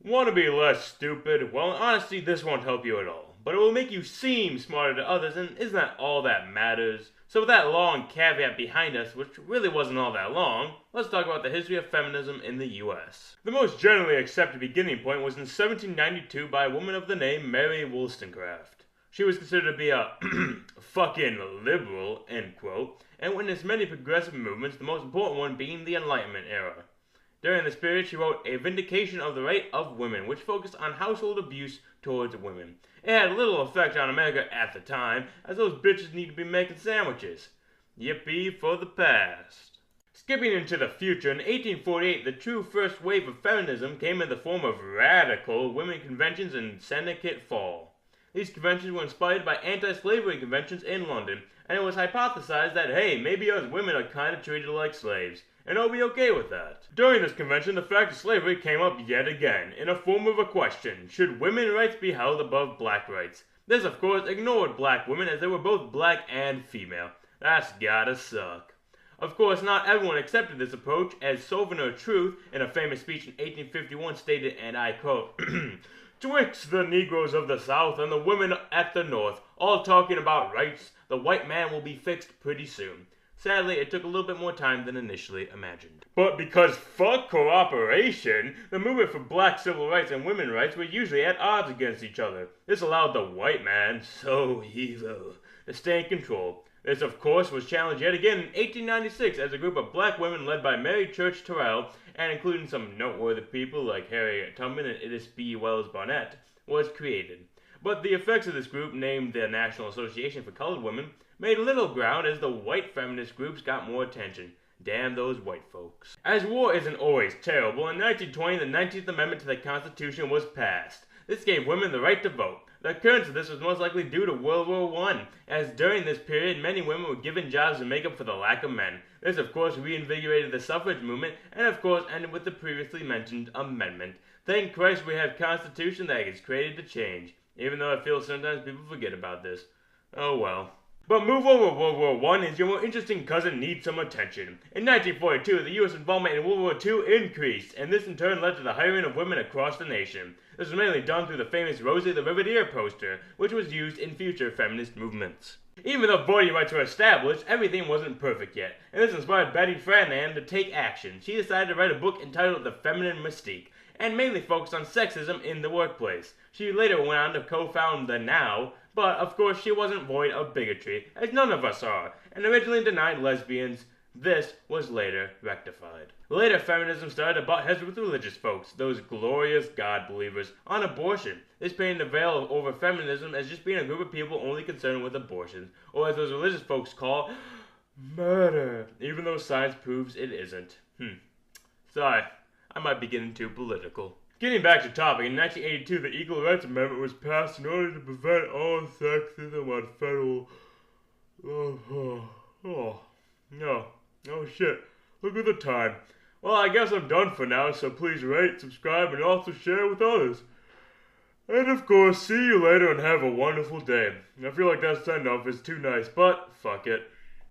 Want to be less stupid? Well, honestly, this won't help you at all. But it will make you seem smarter to others, and isn't that all that matters? So with that long caveat behind us, which really wasn't all that long, let's talk about the history of feminism in the US. The most generally accepted beginning point was in 1792 by a woman of the name Mary Wollstonecraft. She was considered to be a fucking liberal, end quote, and witnessed many progressive movements, the most important one being the Enlightenment era. During this period, she wrote A Vindication of the Right of Women, which focused on household abuse towards women. It had little effect on America at the time, as those bitches need to be making sandwiches. Yippee for the past. Skipping into the future, in 1848, the true first wave of feminism came in the form of radical women conventions in Connecticut Fall. These conventions were inspired by anti-slavery conventions in London, and it was hypothesized that, hey, maybe us women are kind of treated like slaves, and I'll be okay with that. During this convention, the fact of slavery came up yet again, in a form of a question: should women's rights be held above black rights? This, of course, ignored black women as they were both black and female. That's gotta suck. Of course, not everyone accepted this approach, as Sojourner Truth, in a famous speech in 1851, stated, and I quote, "Twixt the Negroes of the South and the women at the North, all talking about rights, the white man will be fixed pretty soon." Sadly, it took a little bit more time than initially imagined. But because fuck cooperation, the movement for black civil rights and women's rights were usually at odds against each other. This allowed the white man, so evil, to stay in control. This, of course, was challenged yet again in 1896 as a group of black women led by Mary Church Terrell, and including some noteworthy people like Harriet Tubman and Idris B. Wells Barnett, was created. But the effects of this group, named the National Association for Colored Women, made little ground as the white feminist groups got more attention. Damn those white folks. As war isn't always terrible, in 1920 the 19th Amendment to the Constitution was passed. This gave women the right to vote. The occurrence of this was most likely due to World War I, as during this period many women were given jobs to make up for the lack of men. This of course reinvigorated the suffrage movement, and of course ended with the previously mentioned amendment. Thank Christ we have a Constitution that is created to change, even though I feel sometimes people forget about this. Oh well. But move over World War I as your more interesting cousin needs some attention. In 1942, the U.S. involvement in World War II increased, and this in turn led to the hiring of women across the nation. This was mainly done through the famous Rosie the Riveteer poster, which was used in future feminist movements. Even though voting rights were established, everything wasn't perfect yet, and this inspired Betty Friedan to take action. She decided to write a book entitled The Feminine Mystique, and mainly focused on sexism in the workplace. She later went on to co-found The Now, but of course she wasn't void of bigotry, as none of us are, and originally denied lesbians. This was later rectified. Later feminism started to butt heads with religious folks, those glorious God believers, on abortion. This painted the veil over feminism as just being a group of people only concerned with abortion, or as those religious folks call, murder, even though science proves it isn't. Sorry, I might be getting too political. Getting back to topic, in 1982 the Equal Rights Amendment was passed in order to prevent all sexism on federal... Oh shit, look at the time. Well, I guess I'm done for now, so please rate, subscribe, and also share with others. And of course, see you later and have a wonderful day. I feel like that send-off is too nice, but fuck it.